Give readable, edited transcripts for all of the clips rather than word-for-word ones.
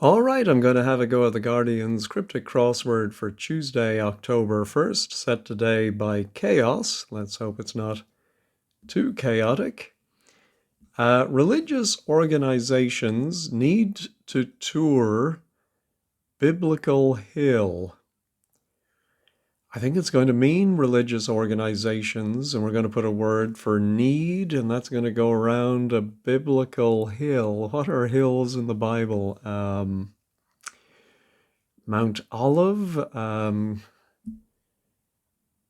All right, I'm going to have a go at the Guardian's Cryptic Crossword for Tuesday, October 1st, set today by chaos. Let's hope it's not too chaotic. Religious organizations need to tour Biblical Hill. I think it's going to mean religious organizations, and we're going to put a word for need, and that's going to go around a biblical hill. What are hills in the Bible? Mount Olive,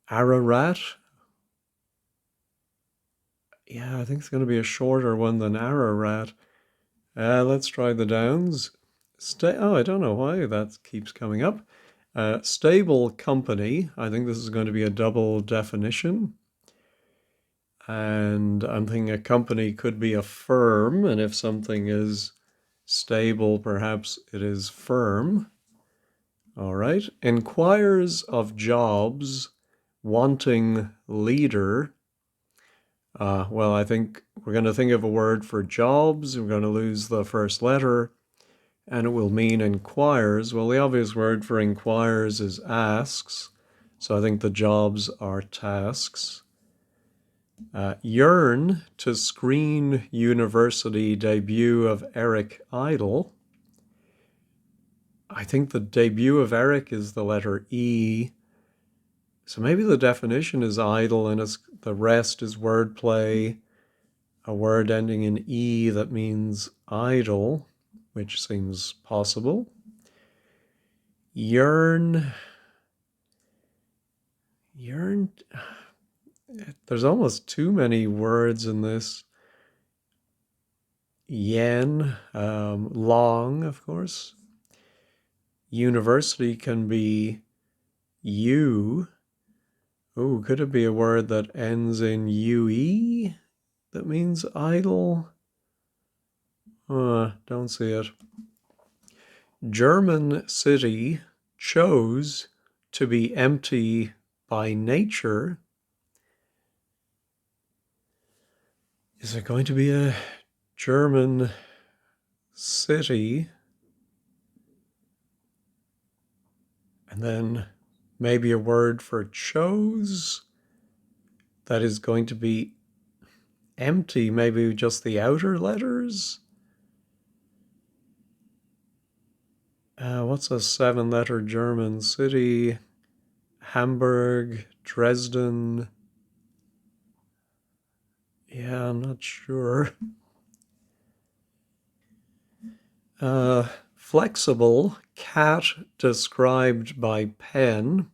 Ararat. Yeah, I think it's going to be a shorter one than Ararat. Let's try the Downs. I don't know why that keeps coming up. Stable company. I think this is going to be a double definition. And I'm thinking a company could be a firm, and if something is stable, perhaps it is firm. All right. Inquires of jobs, wanting leader. Well, I think we're going to think of a word for jobs. We're going to lose the first letter, and it will mean inquires. Well, the obvious word for inquires is asks, so I think the jobs are tasks. Yearn to screen university debut of Eric Idle. I think the debut of Eric is the letter E. So maybe the definition is idle and the rest is wordplay. A word ending in E that means idle, which seems possible. Yearn. There's almost too many words in this. Yen, long, of course. University can be U. Oh, could it be a word that ends in UE that means idle? Don't see it. German city chose to be empty by nature. Is it going to be a German city? And then maybe a word for chose that is going to be empty, maybe just the outer letters. What's a 7-letter German city? Hamburg, Dresden. Yeah, I'm not sure. Flexible, cat described by pen.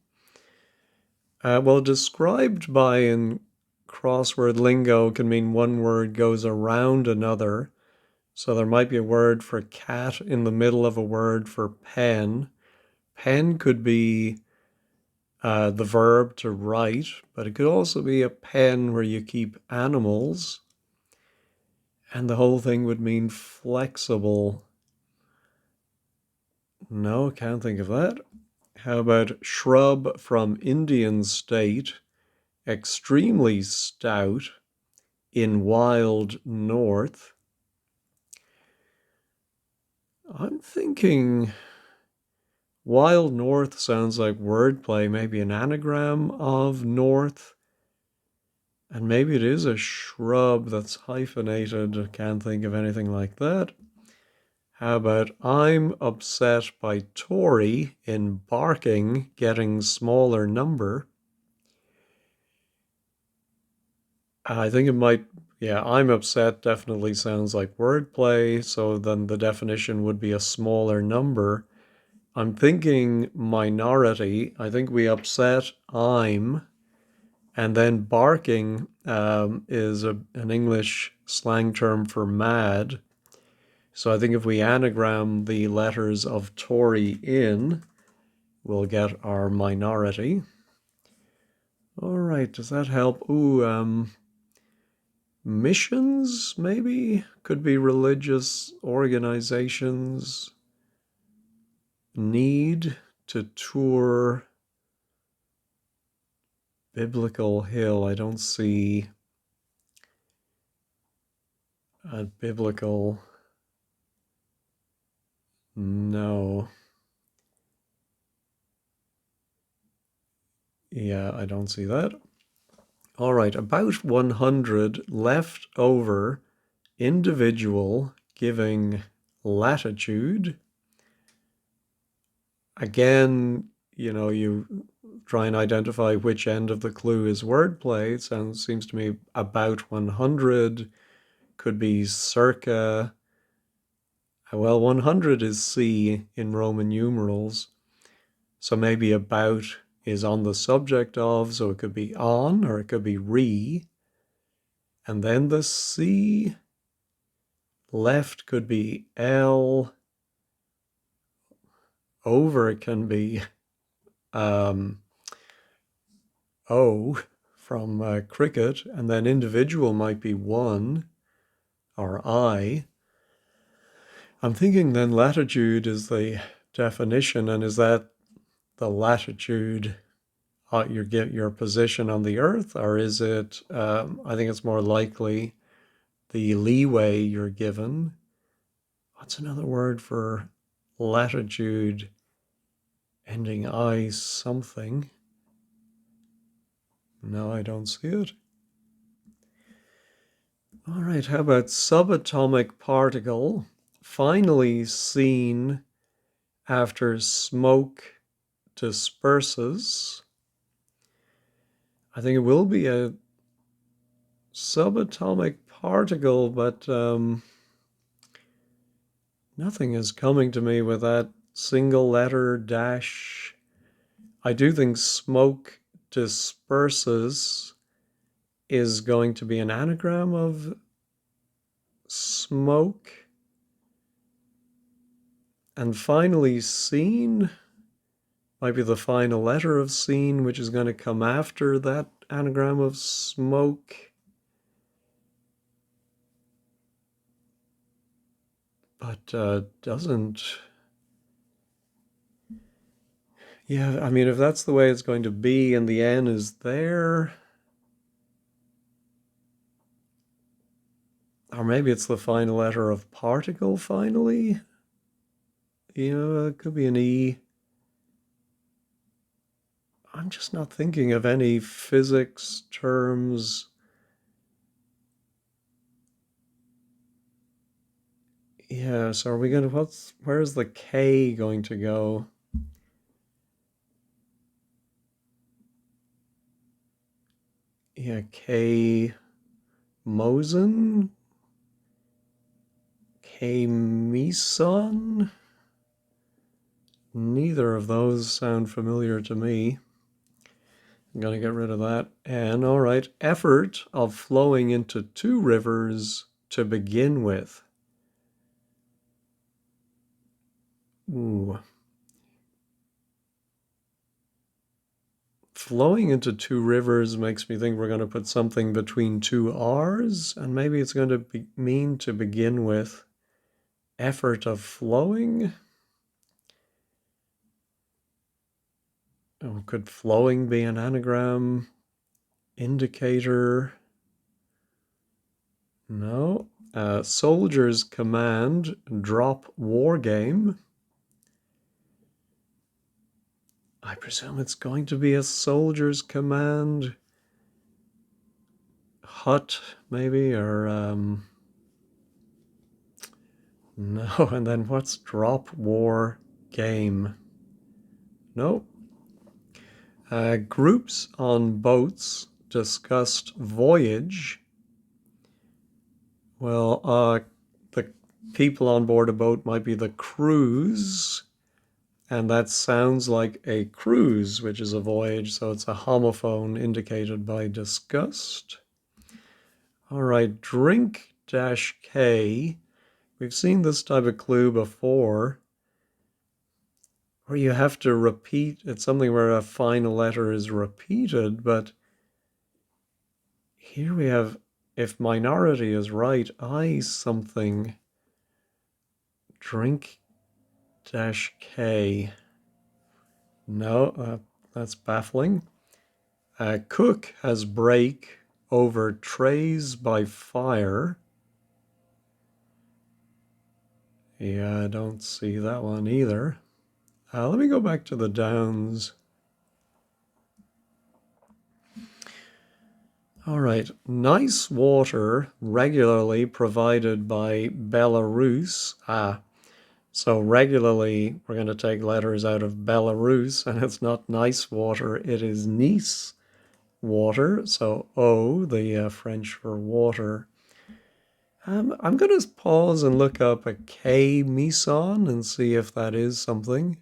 Well, described by in crossword lingo can mean one word goes around another. So there might be a word for cat in the middle of a word for pen. Pen could be the verb to write, but it could also be a pen where you keep animals. And the whole thing would mean flexible. No, can't think of that. How about shrub from Indian state, extremely stout, in wild north? I'm thinking wild north sounds like wordplay, maybe an anagram of north. And maybe it is a shrub that's hyphenated. I can't think of anything like that. How about I'm upset by Tory in barking getting smaller number? I think it might, yeah, I'm upset definitely sounds like wordplay, so then the definition would be a smaller number. I'm thinking minority. I think we upset I'm, and then barking is an English slang term for mad. So I think if we anagram the letters of Tory in, we'll get our minority. All right, does that help? Ooh, missions, maybe? Could be religious organizations need to tour Biblical Hill. I don't see a biblical No. Yeah, I don't see that. All right, about 100 left over individual giving latitude. Again, you try and identify which end of the clue is wordplay. It seems to me about 100 could be circa. Well, 100 is C in Roman numerals. So maybe about is on the subject of, so it could be on or it could be re. And then the C left could be L. Over can be um, O from cricket. And then individual might be one or I. I'm thinking then latitude is the definition. And is that the latitude your position on the earth, or is it, I think it's more likely the leeway you're given. What's another word for latitude ending I something? No, I don't see it. All right, how about subatomic particle finally seen after smoke disperses? I think it will be a subatomic particle, but nothing is coming to me with that single letter dash. I do think smoke disperses is going to be an anagram of smoke. And finally, seen might be the final letter of seen, which is going to come after that anagram of smoke. But doesn't. Yeah, I mean, if that's the way it's going to be and the N is there, or maybe it's the final letter of particle finally. Yeah, it could be an E. I'm just not thinking of any physics terms. Yeah, so are we going to, where's the K going to go? Yeah, K Mosen? K Meson? Neither of those sound familiar to me. I'm going to get rid of that. And all right, effort of flowing into two rivers to begin with. Ooh. Flowing into two rivers makes me think we're going to put something between two R's, and maybe it's going to mean to begin with effort of flowing. Oh, could flowing be an anagram? Indicator? No. Soldier's command, drop war game. I presume it's going to be a soldier's command. Hut, maybe, or no. And then what's drop war game? Nope. Groups on boats discussed voyage. Well, the people on board a boat might be the crews, and that sounds like a cruise, which is a voyage, so it's a homophone indicated by discussed. All right, drink dash K. We've seen this type of clue before, where you have to repeat. It's something where a final letter is repeated, but here we have, if minority is right, I something, drink dash K. No, that's baffling. Cook has break over trays by fire. Yeah, I don't see that one either. Let me go back to the downs. All right, nice water regularly provided by Belarus. So regularly we're going to take letters out of Belarus, and it's not nice water, it is Nice water. So O, the French for water. I'm going to pause and look up a K meson and see if that is something.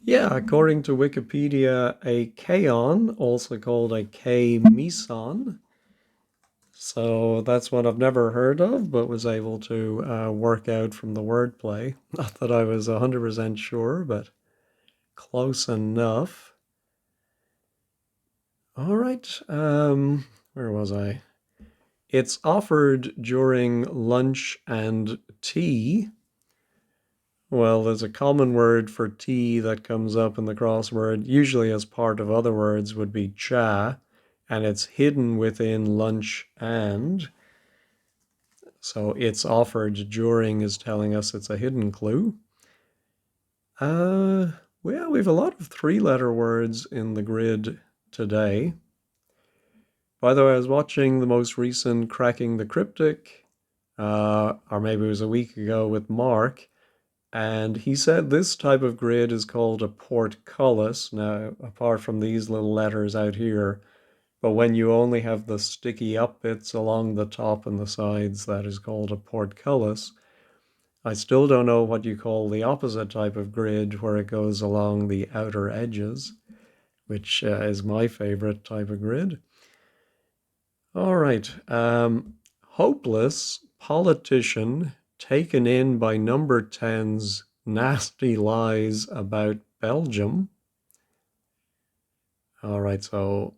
Yeah, according to Wikipedia, a kaon, also called a K meson. So that's one I've never heard of, but was able to work out from the wordplay. Not that I was 100% sure, but close enough. All right, where was I? It's offered during lunch and tea. Well, there's a common word for tea that comes up in the crossword, usually as part of other words would be cha, and it's hidden within lunch and. So it's offered during is telling us it's a hidden clue. Well, we have a lot of three-letter words in the grid today. By the way, I was watching the most recent Cracking the Cryptic, or maybe it was a week ago with Mark, and he said this type of grid is called a portcullis. Now, apart from these little letters out here, but when you only have the sticky up bits along the top and the sides, that is called a portcullis. I still don't know what you call the opposite type of grid where it goes along the outer edges, which is my favorite type of grid. All right. Hopeless politician taken in by number 10's nasty lies about Belgium. All right, so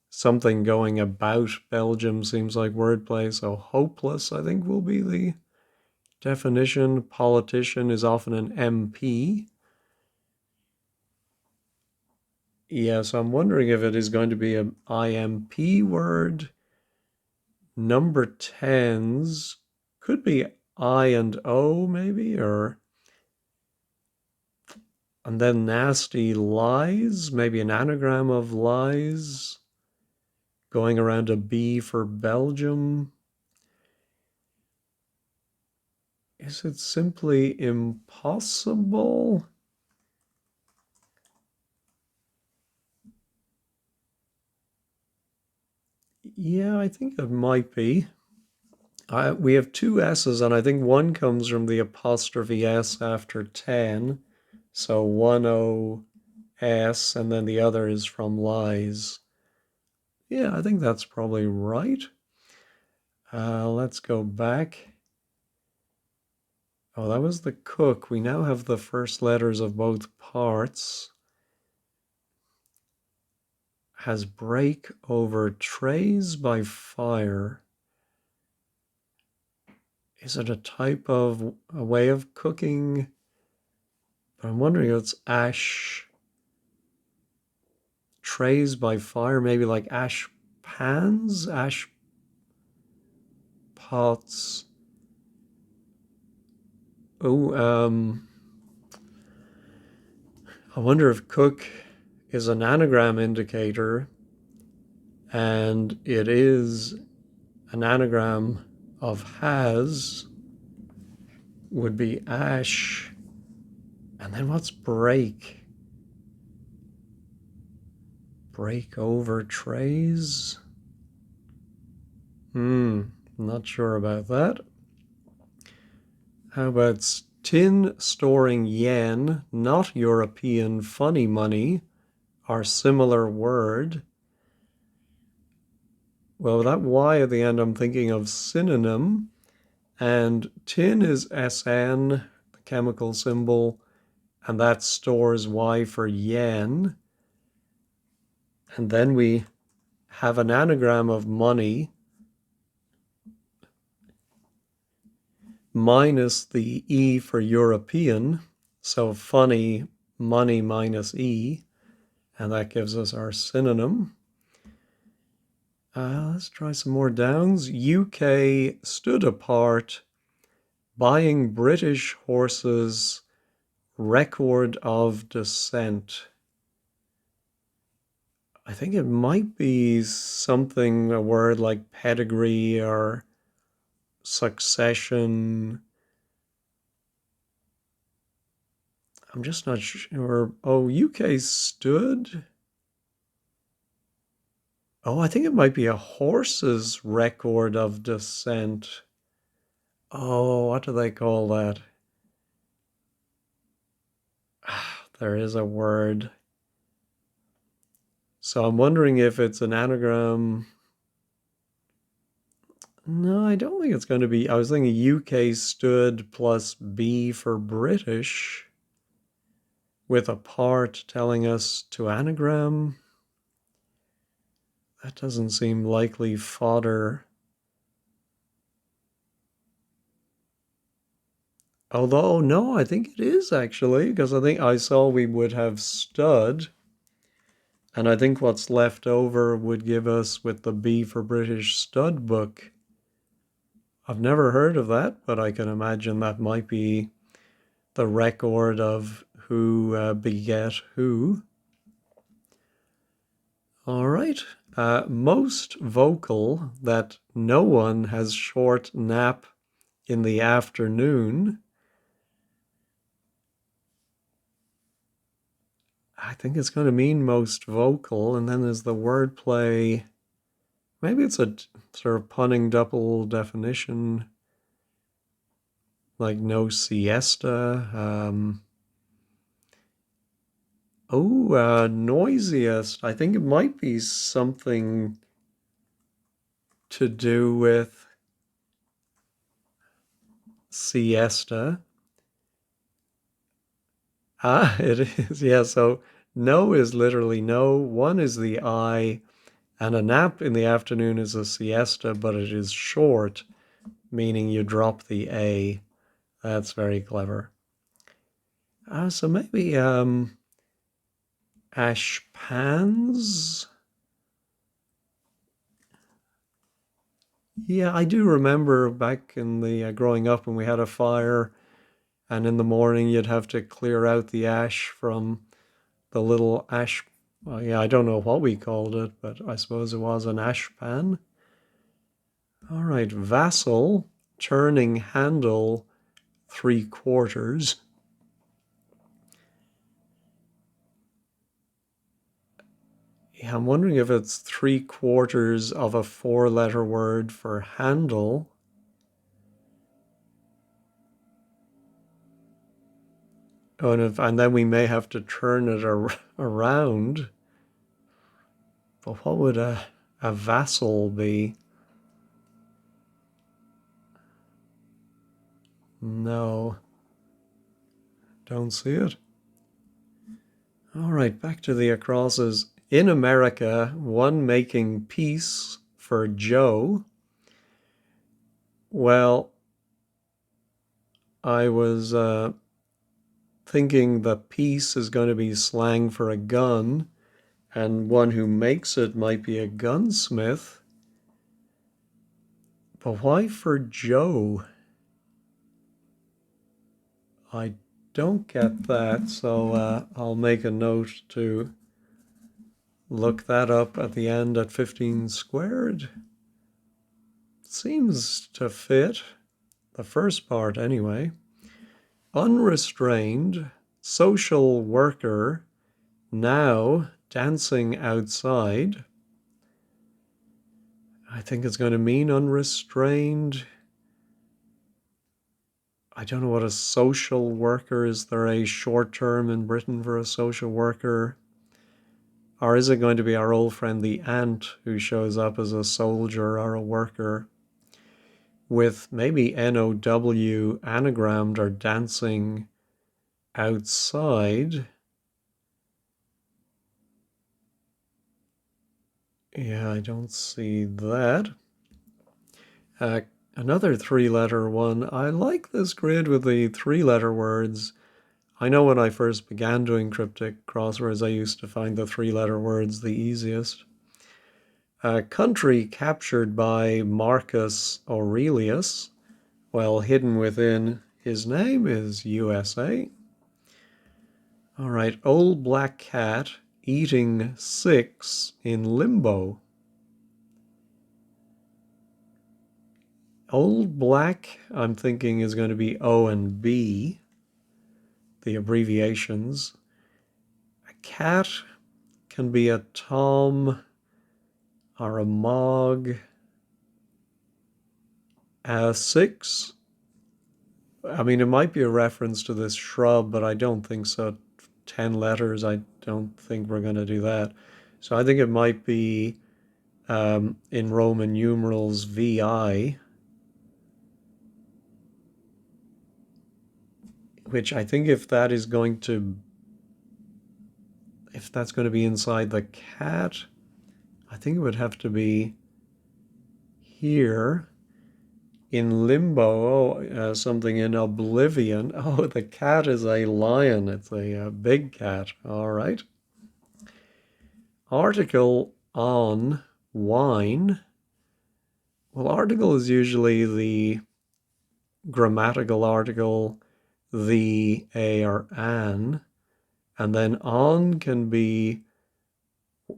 something going about Belgium seems like wordplay. So hopeless, I think, will be the definition. Politician is often an MP. Yeah, so I'm wondering if it is going to be an IMP word. Number 10s could be I and O maybe, or and then nasty lies, maybe an anagram of lies, going around a B for Belgium. Is it simply impossible? Yeah, I think it might be. We have two S's, and I think one comes from the apostrophe S after 10. So 10S, and then the other is from lies. Yeah, I think that's probably right. Let's go back. Oh, that was the cook. We now have the first letters of both parts. Has break over trays by fire. Is it a type of a way of cooking? But I'm wondering if it's ash trays by fire, maybe like ash pans, ash pots. Oh, I wonder if cook is an anagram indicator, and it is an anagram of has, would be ash. And then what's break? Break over trays? Not sure about that. How about tin storing yen, not European funny money, are similar word? Well, that Y at the end, I'm thinking of synonym, and tin is SN, the chemical symbol, and that stores Y for yen. And then we have an anagram of money minus the E for European, so funny, money minus E, and that gives us our synonym. Let's try some more downs. UK stood apart, Buying British horses, record of descent. I think it might be something, a word like pedigree or succession. I'm just not sure. Oh, UK stood. Oh, I think it might be a horse's record of descent. Oh, what do they call that? There is a word. So I'm wondering if it's an anagram. No, I don't think it's going to be. I was thinking UK stood plus B for British with a part telling us to anagram. That doesn't seem likely fodder. Although, no, I think it is actually, because I think I saw we would have stud, and I think what's left over would give us with the B for British stud book. I've never heard of that, but I can imagine that might be the record of who beget who. All right. Most vocal that no one has short nap in the afternoon. I think it's going to mean most vocal, and then there's the wordplay. Maybe it's a sort of punning double definition, like no siesta. Noisiest. I think it might be something to do with siesta. It is. Yeah, so no is literally no. One is the I, and a nap in the afternoon is a siesta, but it is short, meaning you drop the A. That's very clever. So maybe ashpans. Yeah, I do remember back in the growing up when we had a fire, and in the morning you'd have to clear out the ash from the little ash. Well, yeah, I don't know what we called it, but I suppose it was an ash pan. All right, vassal, turning handle, 3/4. Yeah, I'm wondering if it's 3/4 of a 4-letter word for handle. Oh, and then we may have to turn it around. But what would a vassal be? No, don't see it. All right, back to the acrosses. In America, one making peace for Joe. Well, I was thinking the piece is going to be slang for a gun, and one who makes it might be a gunsmith. But why for Joe? I don't get that, so I'll make a note to look that up at the end at 15 squared. Seems to fit, the first part anyway. Unrestrained, social worker, now dancing outside. I think it's going to mean unrestrained. I don't know what a social worker is. There a short term in Britain for a social worker? Or is it going to be our old friend the ant who shows up as a soldier or a worker? With maybe NOW anagrammed or dancing outside. Yeah, I don't see that. Another 3-letter one. I like this grid with the 3-letter words. I know when I first began doing cryptic crosswords, I used to find the 3-letter words the easiest. Country captured by Marcus Aurelius. well, hidden within his name is USA. All right, old black cat eating 6 in limbo. Old black, I'm thinking, is going to be O and B, the abbreviations. A cat can be a Tom or a Mog. 6, I mean, it might be a reference to this shrub, but I don't think so. 10 letters, I don't think we're going to do that. So I think it might be in Roman numerals VI, which I think if that's going to be inside the cat, I think it would have to be here in limbo. Something in oblivion. Oh, the cat is a lion. It's a big cat. All right. Article on wine. Well, article is usually the grammatical article, the, a, or an. And then on can be,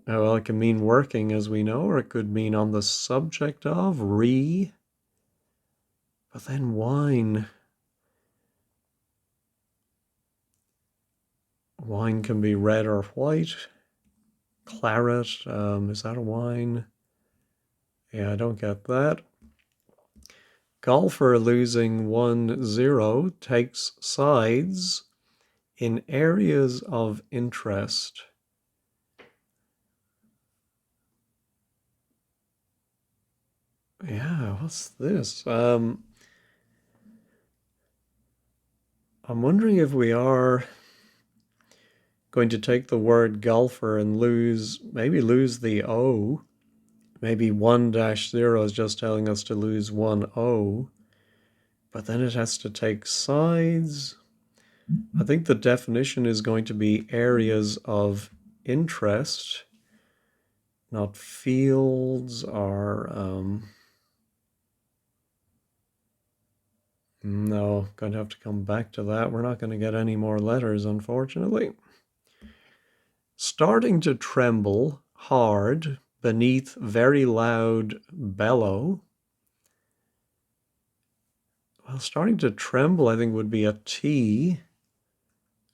well, it can mean working, as we know, or it could mean on the subject of, re. But then wine. Wine can be red or white. Claret, is that a wine? Yeah, I don't get that. Golfer losing 1-0 takes sides in areas of interest. Yeah, what's this? I'm wondering if we are going to take the word golfer and maybe lose the O. Maybe 1-0 is just telling us to lose 1-0, but then it has to take sides. I think the definition is going to be areas of interest, not fields or, no, going to have to come back to that. We're not going to get any more letters, unfortunately. Starting to tremble hard beneath very loud bellow. Well, starting to tremble, I think, would be a T.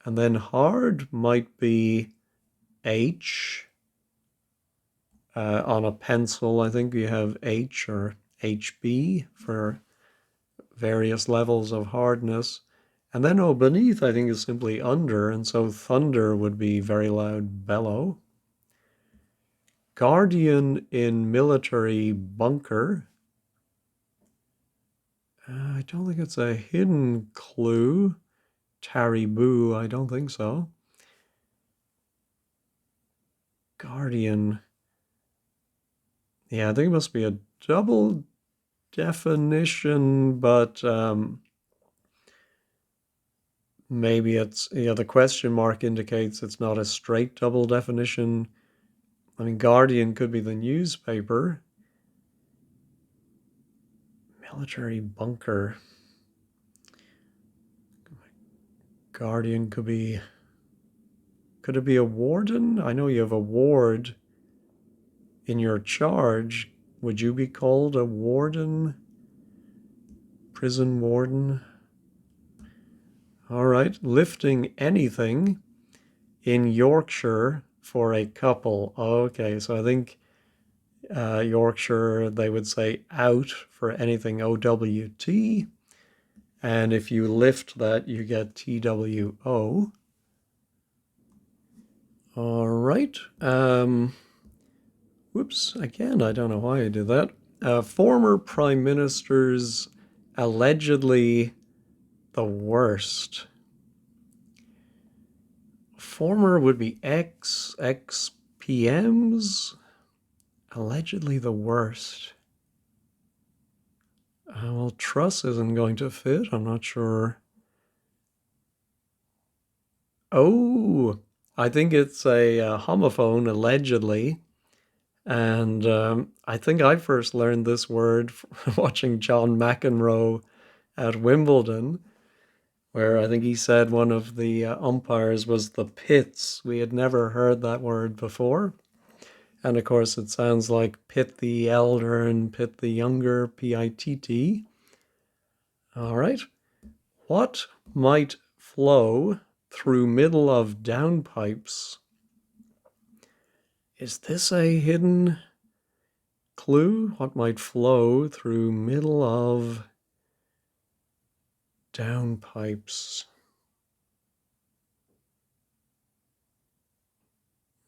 And then hard might be H. On a pencil, I think you have H or HB for various levels of hardness. And then beneath, I think, is simply under, and so thunder would be very loud bellow. Guardian in military bunker. I don't think it's a hidden clue. Tarry boo, I don't think so. Guardian. Yeah, I think it must be a double definition, but maybe it's, the question mark indicates it's not a straight double definition. I mean, Guardian could be the newspaper. Military bunker. Guardian could it be a warden? I know you have a ward in your charge. Would you be called a warden? Prison warden? All right, lifting anything in Yorkshire for a couple. Okay, so I think Yorkshire, they would say out for anything, OWT. And if you lift that, you get TWO. All right. Whoops, again, I don't know why I did that. Former prime ministers allegedly the worst. Former would be ex-PMs. Allegedly the worst. Well, Truss isn't going to fit. I'm not sure. Oh, I think it's a homophone, allegedly. And I think I first learned this word watching John McEnroe at Wimbledon, where I think he said one of the umpires was the pits. We had never heard that word before. And of course, it sounds like Pitt the elder and Pitt the younger, Pitt. All right. What might flow through middle of downpipes? Is this a hidden clue? What might flow through middle of downpipes?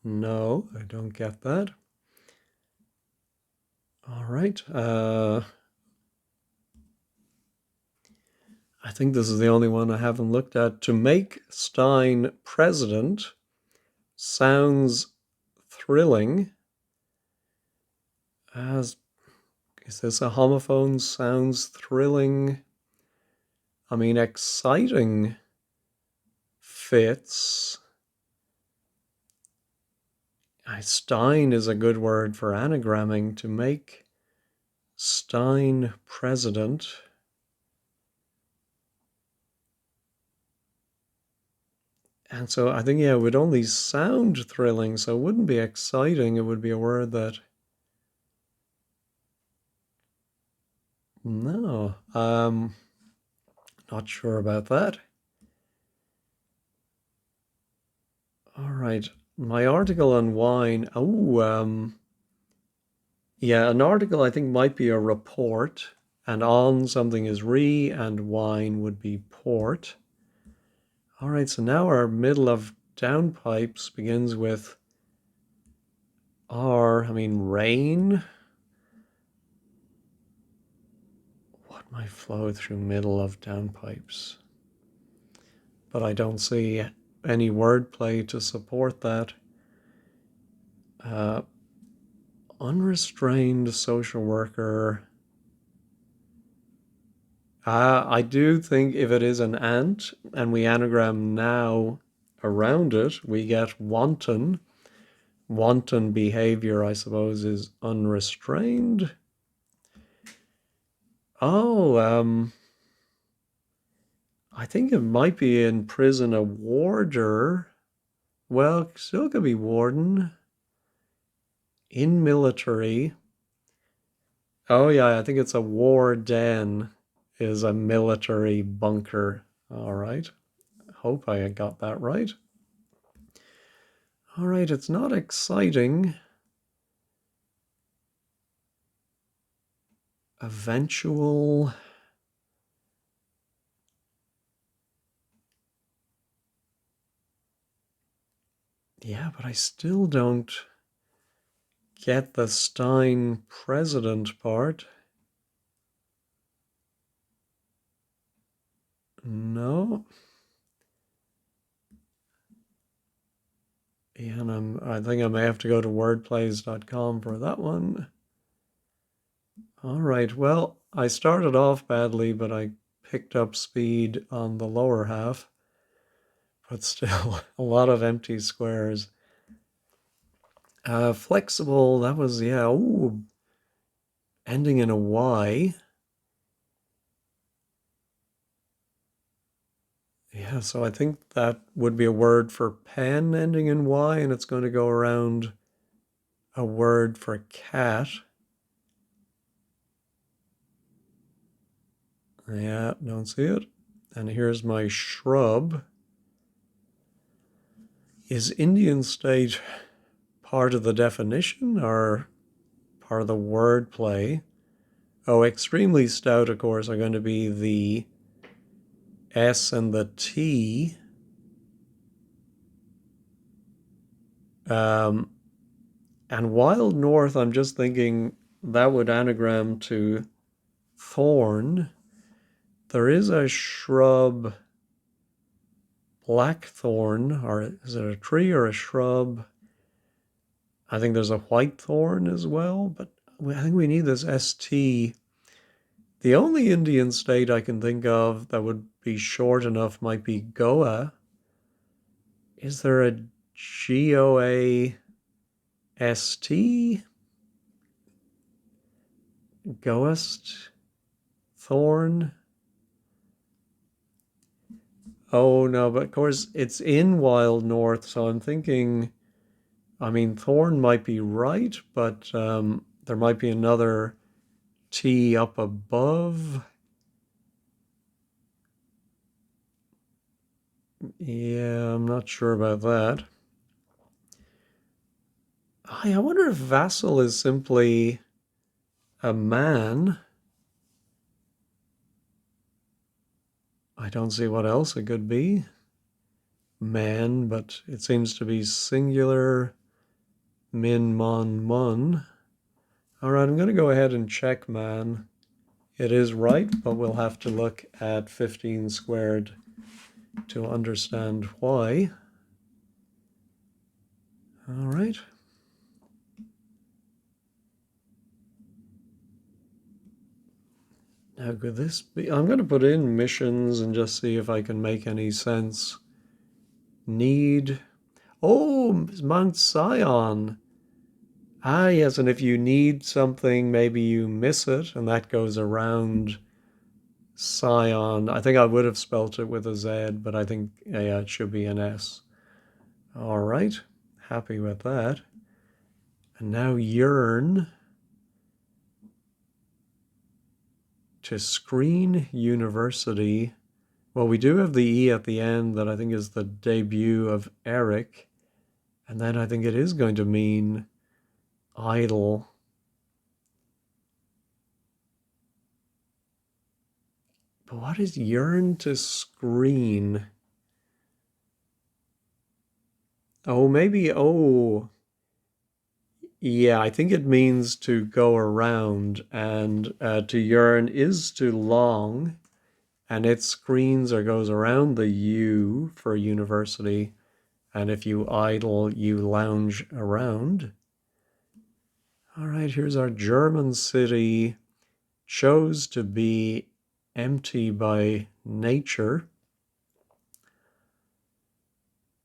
No, I don't get that. All right. I think this is the only one I haven't looked at. To make Stein president sounds thrilling. As is this a homophone? Sounds thrilling. I mean, exciting fits. Stein is a good word for anagramming. To make Stein president. And so I think, yeah, it would only sound thrilling, so it wouldn't be exciting. It would be a word that, no, not sure about that. All right, my article on wine. Yeah, an article I think might be a report, and on something is re, and wine would be port. All right, so now our middle of downpipes begins with R, I mean rain. What might flow through middle of downpipes? But I don't see any wordplay to support that. Uh, Unrestrained social worker. I do think if it is an ant and we anagram now around it, we get wanton. Wanton behavior, I suppose, is unrestrained. Oh, I think it might be in prison a warder. Well, still could be warden. In military. Oh, yeah, I think it's a warden is a military bunker. All right. Hope I got that right. All right, it's not exciting. Eventual. Yeah, but I still don't get the Stein president part. No. Yeah, and I think I may have to go to wordplays.com for that one. All right, well, I started off badly, but I picked up speed on the lower half. But still, a lot of empty squares. Flexible, that was, yeah, ooh, ending in a Y. Yeah, so I think that would be a word for pen ending in Y, and it's going to go around a word for cat. Yeah, don't see it. And here's my shrub. Is Indian state part of the definition or part of the wordplay? Oh, extremely stout, of course, are going to be the S and the T. And wild north, I'm just thinking that would anagram to thorn. There is a shrub, blackthorn, or is it a tree or a shrub? I think there's a white thorn as well, but I think we need this ST. The only Indian state I can think of that would be short enough might be Goa. Is there a GOAST? Goast? Thorn? Oh no, but of course it's in Wild North, so I'm thinking, I mean, Thorn might be right, but there might be another T up above. Yeah, I'm not sure about that. I wonder if vassal is simply a man. I don't see what else it could be. Man, but it seems to be singular. Min, mon, mun. All right, I'm going to go ahead and check man. It is right, but we'll have to look at 15 squared to understand why. All right. Now, could this be? I'm going to put in missions and just see if I can make any sense. Need. Oh, Mount Sion. Ah, yes, and if you need something, maybe you miss it, and that goes around Sion. I think I would have spelt it with a Z, but I think, yeah, it should be an S. All right, happy with that. And now yearn to Screen University. Well, we do have the E at the end that I think is the debut of Eric. And then I think it is going to mean idle. But what is yearn to screen? Oh, maybe, oh, yeah, I think it means to go around, and to yearn is to long, and it screens or goes around the U for university, and if you idle, you lounge around. All right, here's our German city, chose to be empty by nature.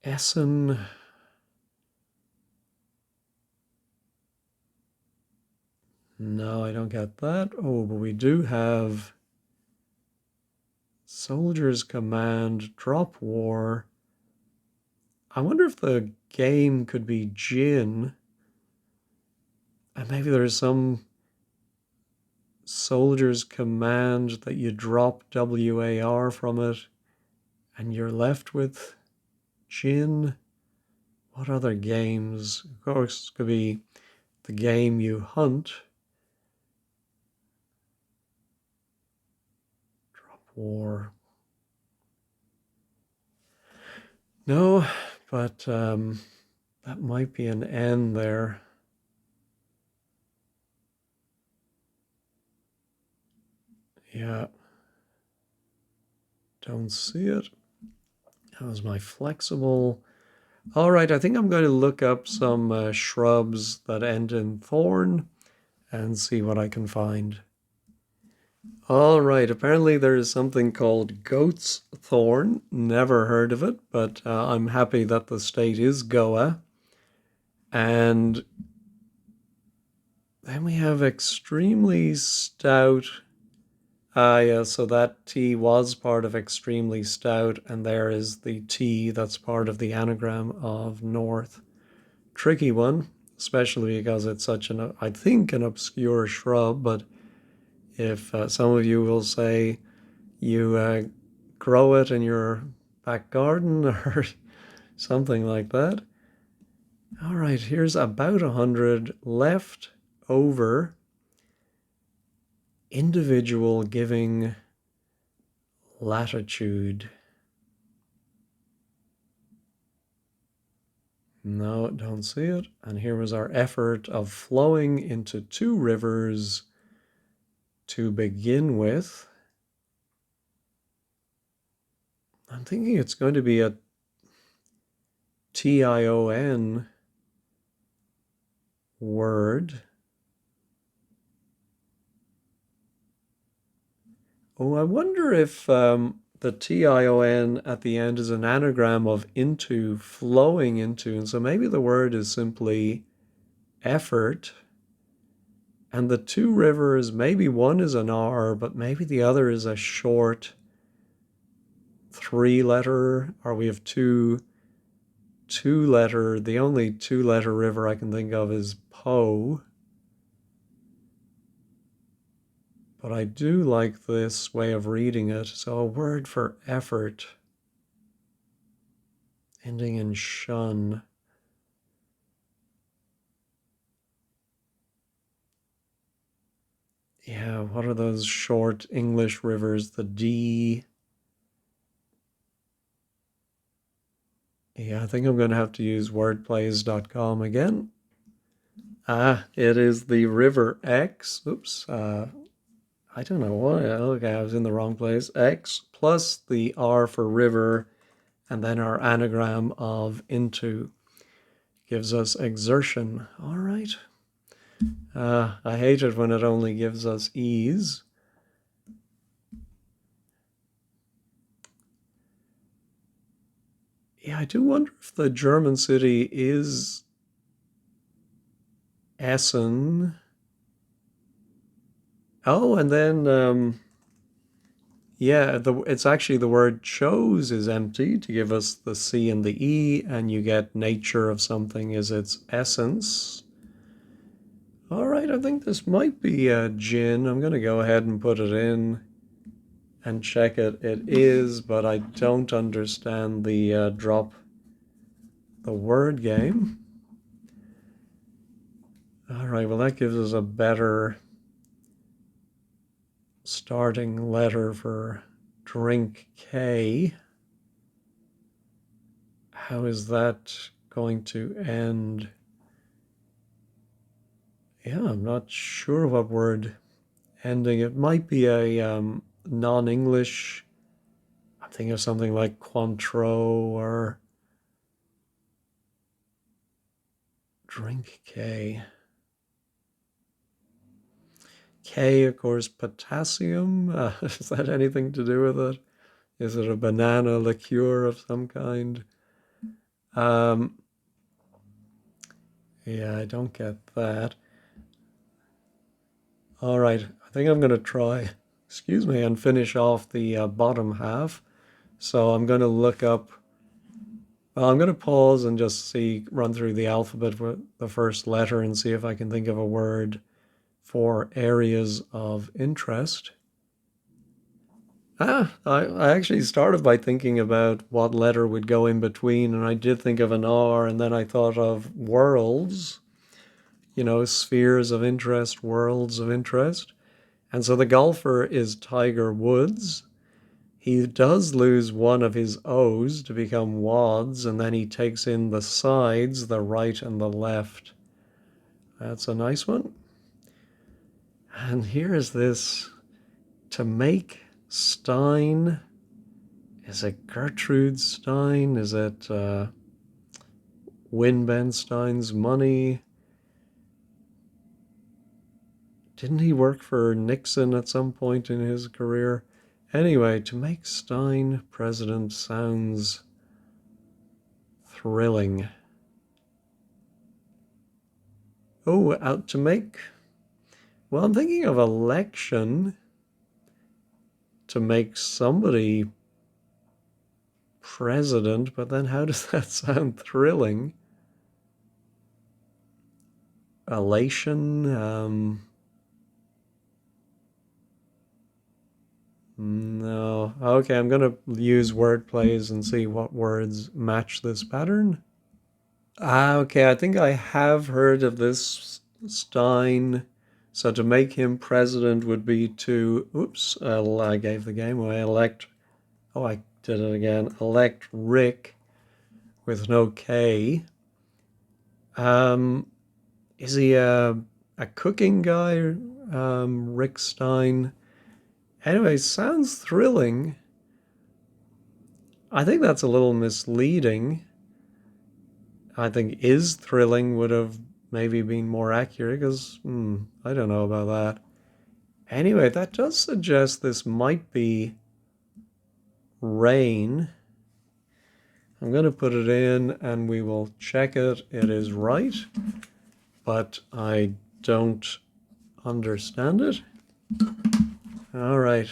Essen. No, I don't get that. Oh, but we do have Soldiers Command, Drop War. I wonder if the game could be Jin, and maybe there's some Soldiers Command that you drop WAR from it, and you're left with Jin. What other games? Of course, it could be the game you hunt. Drop War. No, but that might be an N there. Yeah, don't see it. That was my flexible. All right, I think I'm going to look up some shrubs that end in thorn and see what I can find. All right, apparently there is something called goat's thorn. Never heard of it, but I'm happy that the state is Goa. And then we have extremely stout. Yeah, so that T was part of extremely stout, and there is the T that's part of the anagram of north. Tricky one, especially because it's such an, I think, an obscure shrub, but if some of you will say you grow it in your back garden or something like that. All right, here's about 100 left over. Individual giving latitude. No, don't see it. And here was our effort of flowing into two rivers to begin with. I'm thinking it's going to be a TION word. Oh, I wonder if the TION at the end is an anagram of into, flowing into. And so maybe the word is simply effort. And the two rivers, maybe one is an R, but maybe the other is a short 3-letter, or we have two-letter. The only 2-letter river I can think of is Po. But I do like this way of reading it. So a word for effort, ending in shun. Yeah, what are those short English rivers? The D. Yeah, I think I'm going to have to use wordplays.com again. It is the river X. Oops. I don't know why. Okay, I was in the wrong place. X plus the R for river, and then our anagram of into gives us exertion. All right. I hate it when it only gives us ease. Yeah, I do wonder if the German city is Essen. Oh, and then yeah, it's actually the word chose is empty to give us the C and the E, and you get nature of something is its essence. All right, I think this might be a gin. I'm going to go ahead and put it in and check it. It is, but I don't understand the drop the word game. All right, well, that gives us a better starting letter for drink K. How is that going to end? Yeah, I'm not sure what word ending. It might be a non-English. I'm thinking of something like Cointreau or drink K. K, of course, potassium. Is that anything to do with it? Is it a banana liqueur of some kind? Um, yeah, I don't get that. All right, I think I'm going to try, excuse me, and finish off the bottom half. So I'm going to look up, well, I'm going to pause and just see, run through the alphabet with the first letter and see if I can think of a word for areas of interest. I actually started by thinking about what letter would go in between, and I did think of an R, and then I thought of worlds, spheres of interest, worlds of interest. And so the golfer is Tiger Woods. He does lose one of his O's to become wads, and then he takes in the sides, the right and the left. That's a nice one. And here is this, to make Stein. Is it Gertrude Stein? Is it Win Ben Stein's money? Didn't he work for Nixon at some point in his career? Anyway, to make Stein president sounds thrilling. Oh, to make... Well, I'm thinking of election to make somebody president, but then how does that sound thrilling? Elation? No. Okay, I'm going to use word plays and see what words match this pattern. Okay, I think I have heard of this Stein. So to make him president would be to, oops, I gave the game away, I did it again, elect Rick with no K. Is he a cooking guy, Rick Stein? Anyway, sounds thrilling. I think that's a little misleading. I think is thrilling would have maybe been more accurate because I don't know about that. Anyway, that does suggest this might be rain. I'm going to put it in and we will check it. It is right, but I don't understand it. All right.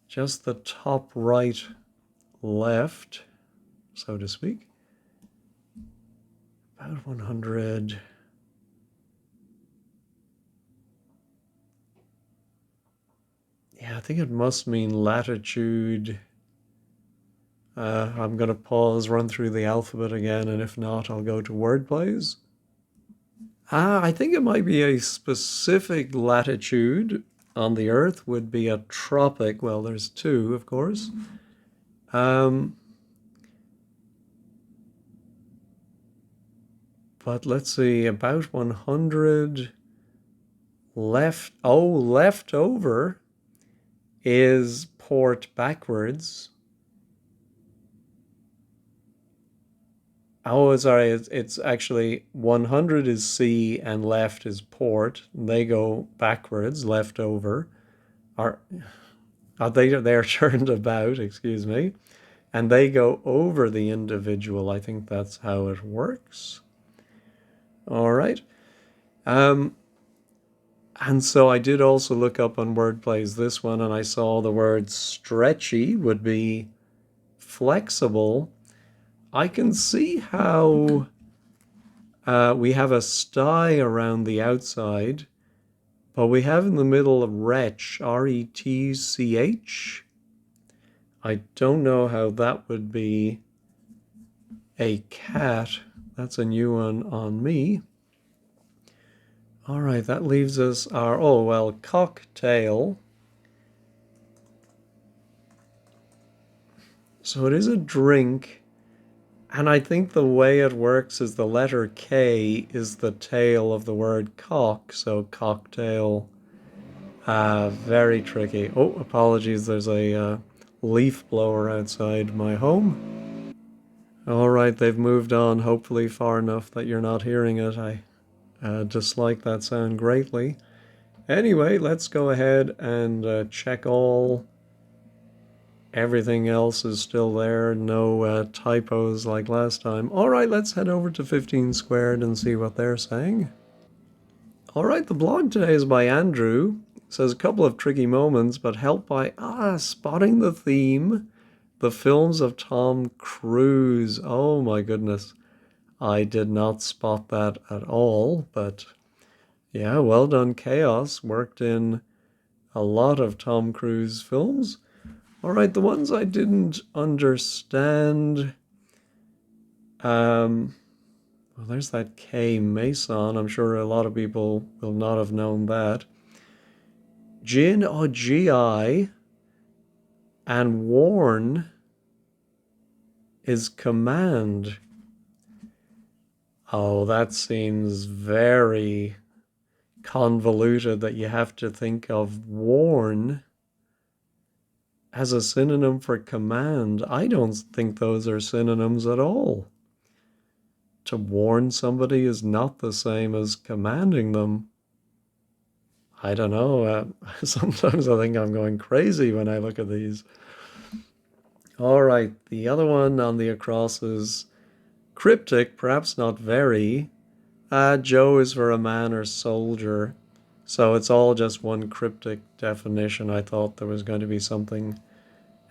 just the top right left, so to speak. About 100. Yeah, I think it must mean latitude. I'm going to pause, run through the alphabet again, and if not, I'll go to word plays. I think it might be a specific latitude on the Earth, would be a tropic. Well, there's two, of course. Um, but let's see, about 100 left. Oh, left over is port backwards. Oh, sorry, it's actually 100 is sea and left is port. They go backwards, left over. Are they're turned about, excuse me. And they go over the individual. I think that's how it works. All right. Um, and so I did also look up on wordplays this one, and I saw the word stretchy would be flexible. I can see how we have a sty around the outside, but we have in the middle a wretch, R-E-T-C-H. I don't know how that would be a cat. That's a new one on me. All right, that leaves us our, oh, well, cocktail. So it is a drink. And I think the way it works is the letter K is the tail of the word cock. So cocktail. Very tricky. Oh, apologies. There's a leaf blower outside my home. All right, they've moved on, hopefully far enough that you're not hearing it. I dislike that sound greatly. Anyway, let's go ahead and check all. Everything else is still there. No typos like last time. All right, let's head over to 15 Squared and see what they're saying. All right, the blog today is by Andrew. It says a couple of tricky moments, but helped by spotting the theme. The films of Tom Cruise. Oh my goodness. I did not spot that at all, but yeah, well done, Chaos. Worked in a lot of Tom Cruise films. All right, the ones I didn't understand. Well, there's that K Mason. I'm sure a lot of people will not have known that. Jin or GI and warn is command. Oh, that seems very convoluted that you have to think of warn as a synonym for command. I don't think those are synonyms at all. To warn somebody is not the same as commanding them. I don't know. Sometimes I think I'm going crazy when I look at these. All right, the other one on the across is cryptic, perhaps not very. Joe is for a man or soldier. So it's all just one cryptic definition. I thought there was going to be something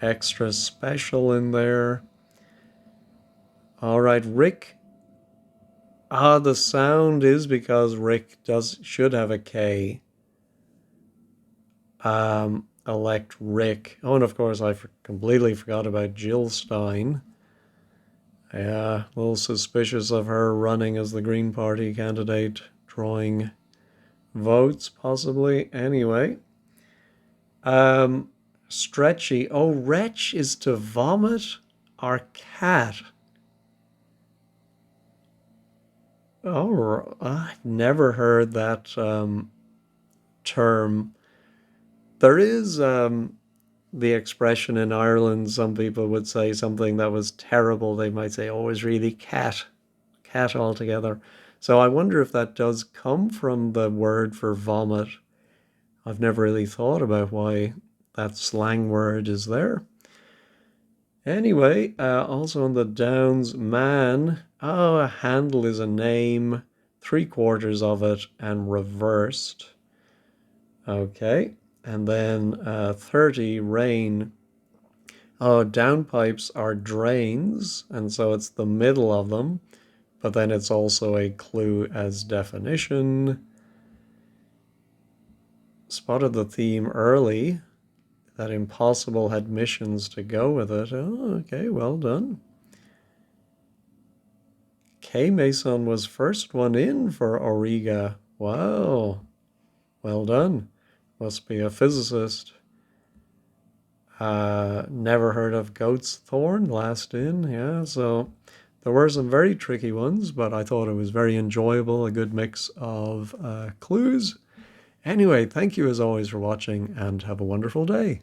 extra special in there. All right, Rick. The sound is because Rick should have a K. Elect Rick. Oh, and of course I completely forgot about Jill Stein. Yeah, a little suspicious of her running as the Green Party candidate, drawing votes possibly. Anyway, stretchy. Oh, wretch is to vomit or cat. Oh, I've never heard that term. There is the expression in Ireland, some people would say something that was terrible. They might say, oh, it was really cat altogether. So I wonder if that does come from the word for vomit. I've never really thought about why that slang word is there. Anyway, also on the downs, man. Oh, a handle is a name, 3/4 of it, and reversed. Okay. And then 30, rain. Oh, downpipes are drains, and so it's the middle of them, but then it's also a clue as definition. Spotted the theme early, that impossible had missions to go with it. Oh, okay, well done. K. Mason was first one in for Auriga. Wow, well done. Must be a physicist. Never heard of Goat's Thorn, last in. Yeah, so there were some very tricky ones, but I thought it was very enjoyable, a good mix of clues. Anyway, thank you as always for watching, and have a wonderful day.